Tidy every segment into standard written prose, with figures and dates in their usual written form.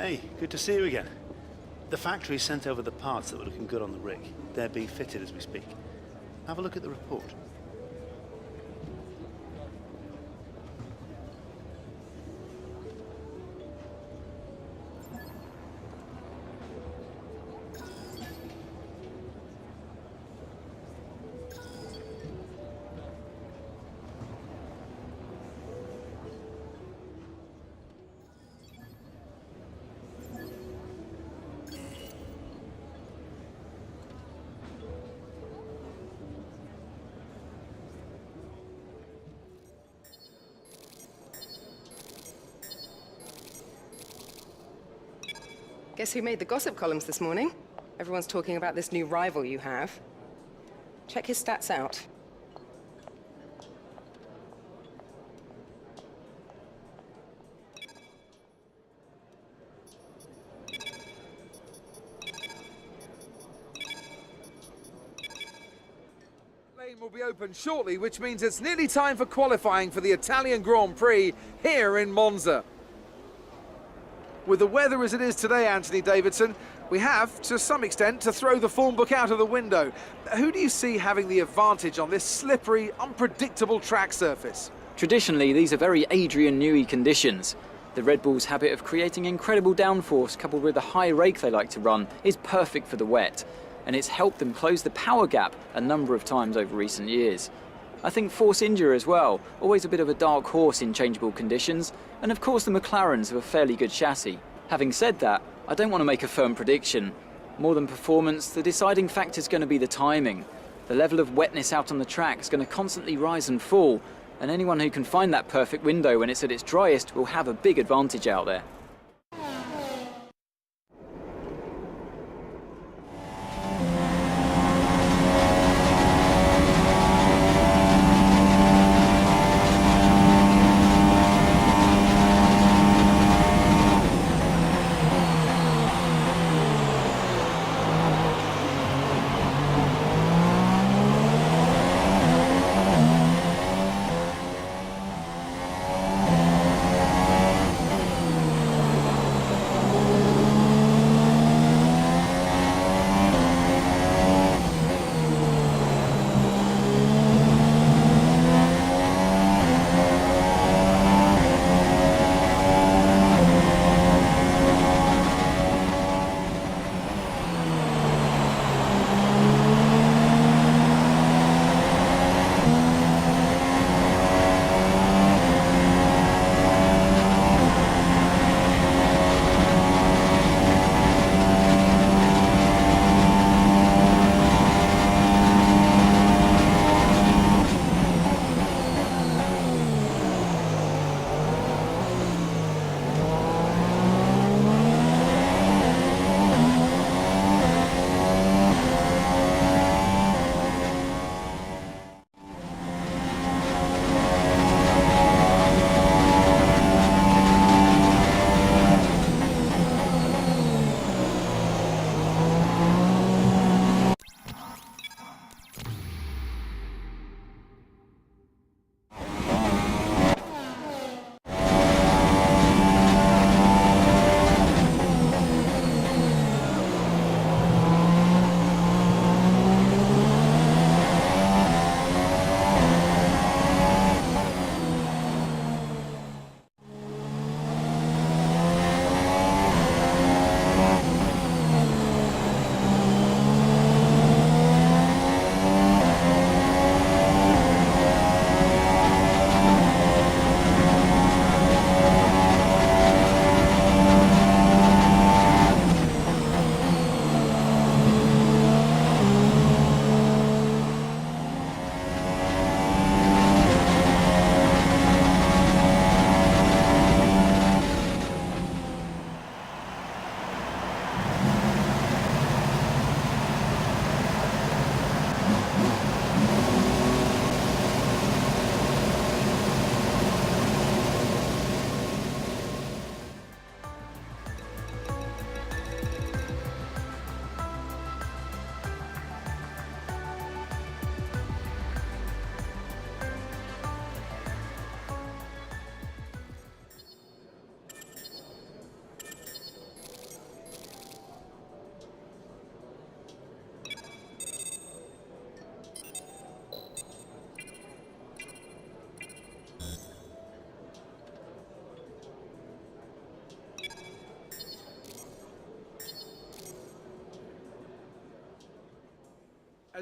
Hey, good to see you again. The factory sent over the parts that were looking good on the rig. They're being fitted as we speak. Have a look at the report. Guess who made the gossip columns this morning? Everyone's talking about this new rival you have. Check his stats out. Lane will be open shortly, which means it's nearly time for qualifying for the Italian Grand Prix here in Monza. With the weather as it is today, Anthony Davidson, we have, to some extent, to throw the form book out of the window. Who do you see having the advantage on this slippery, unpredictable track surface? Traditionally, these are very Adrian Newey conditions. The Red Bull's habit of creating incredible downforce coupled with the high rake they like to run is perfect for the wet, and it's helped them close the power gap a number of times over recent years. I think Force India as well, always a bit of a dark horse in changeable conditions, and of course the McLarens have a fairly good chassis. Having said that, I don't want to make a firm prediction. More than performance, the deciding factor is going to be the timing. The level of wetness out on the track is going to constantly rise and fall, and anyone who can find that perfect window when it's at its driest will have a big advantage out there.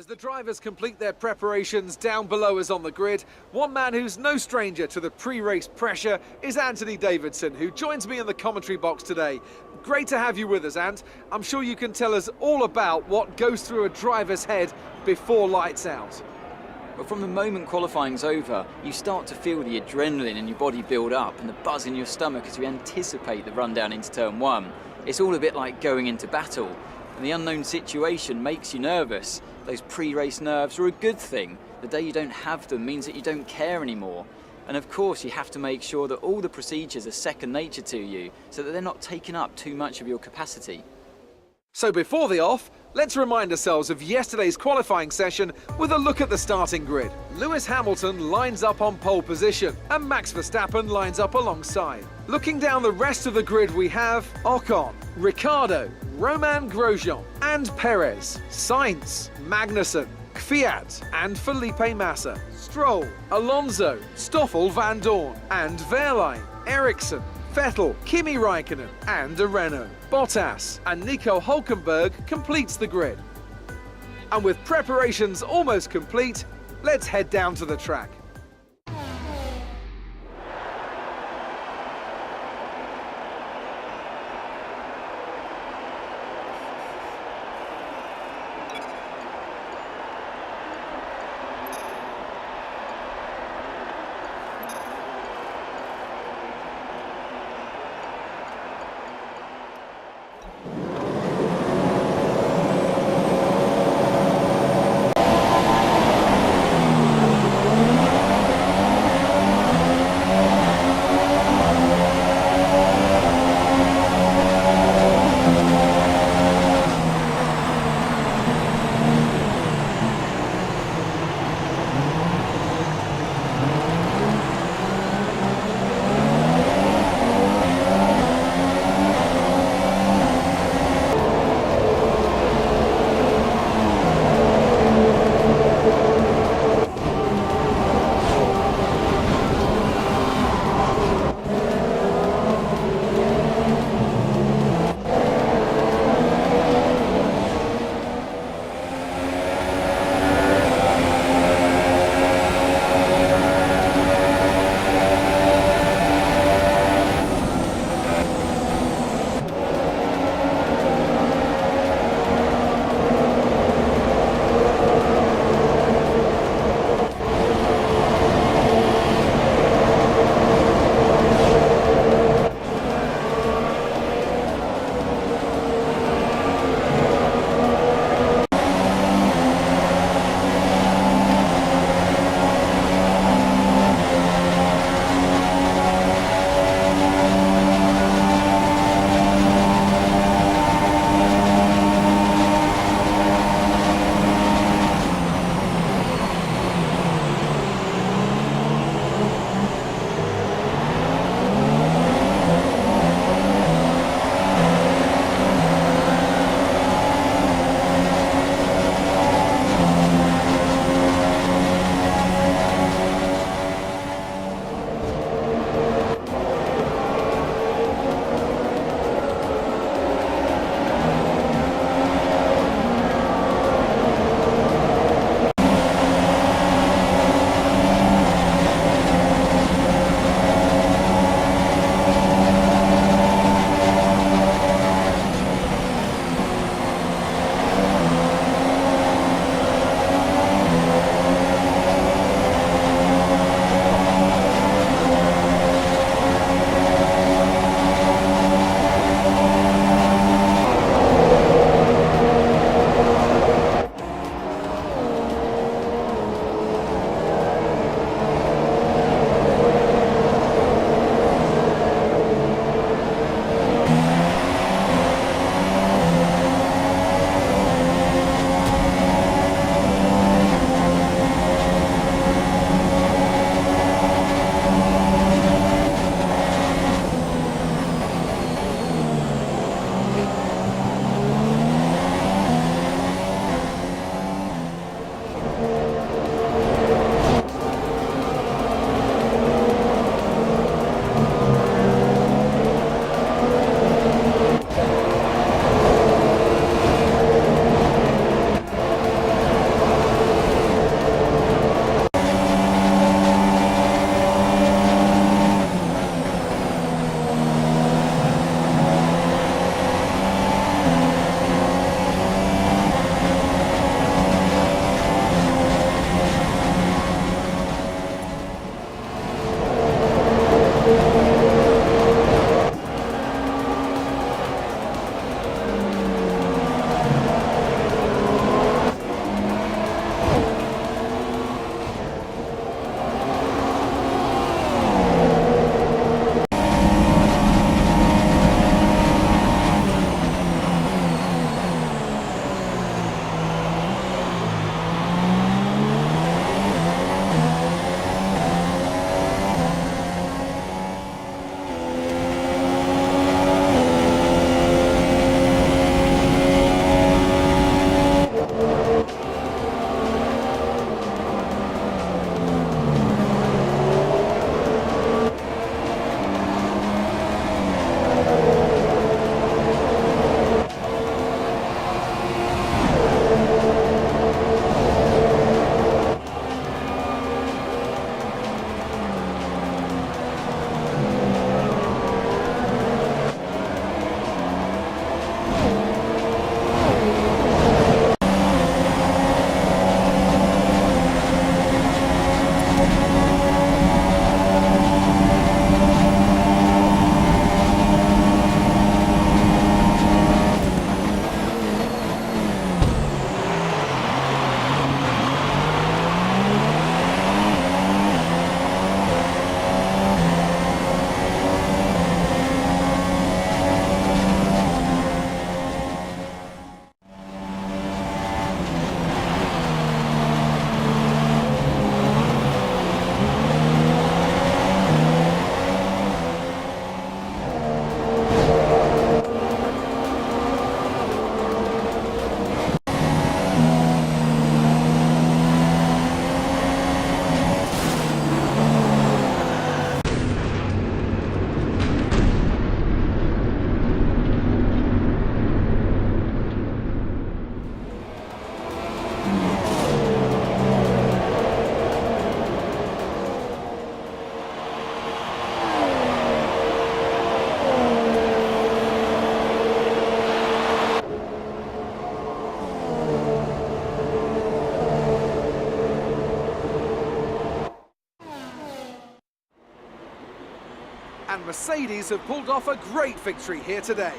As the drivers complete their preparations down below us on the grid, one man who's no stranger to the pre-race pressure is Anthony Davidson, who joins me in the commentary box today. Great to have you with us, Ant. I'm sure you can tell us all about what goes through a driver's head before lights out. But from the moment qualifying's over, you start to feel the adrenaline in your body build up and the buzz in your stomach as you anticipate the run down into turn one. It's all a bit like going into battle, and the unknown situation makes you nervous. Those pre-race nerves are a good thing. The day you don't have them means that you don't care anymore. And of course, you have to make sure that all the procedures are second nature to you, so that they're not taking up too much of your capacity. So before the off, let's remind ourselves of yesterday's qualifying session with a look at the starting grid. Lewis Hamilton lines up on pole position and Max Verstappen lines up alongside. Looking down the rest of the grid, we have Ocon, Ricciardo, Romain Grosjean and Perez, Sainz, Magnussen, Kvyat and Felipe Massa, Stroll, Alonso, Stoffel Van Dorn and Wehrlein, Ericsson, Vettel, Kimi Raikkonen and a Renault. Bottas and Nico Hülkenberg completes the grid. And with preparations almost complete, let's head down to the track. And Mercedes have pulled off a great victory here today.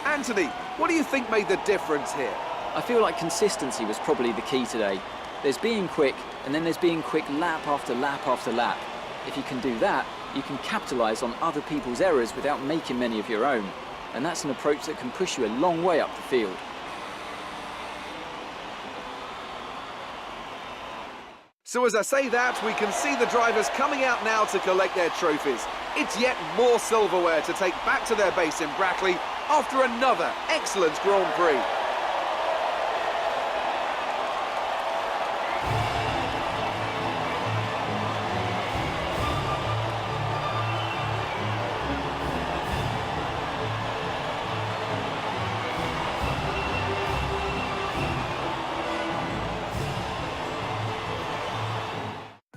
Anthony, what do you think made the difference here? I feel like consistency was probably the key today. There's being quick, and then there's being quick lap after lap after lap. If you can do that, you can capitalise on other people's errors without making many of your own. And that's an approach that can push you a long way up the field. So as I say that, we can see the drivers coming out now to collect their trophies. It's yet more silverware to take back to their base in Brackley after another excellent Grand Prix.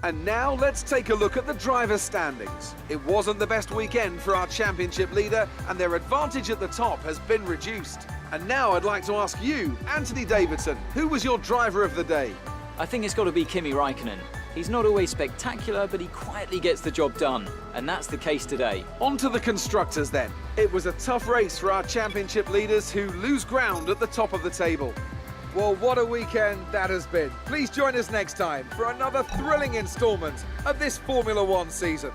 And now let's take a look at the drivers' standings. It wasn't the best weekend for our championship leader, and their advantage at the top has been reduced. And now I'd like to ask you, Anthony Davidson, who was your driver of the day? I think it's got to be Kimi Raikkonen. He's not always spectacular, but he quietly gets the job done. And that's the case today. On to the constructors then. It was a tough race for our championship leaders who lose ground at the top of the table. Well, what a weekend that has been. Please join us next time for another thrilling instalment of this Formula One season.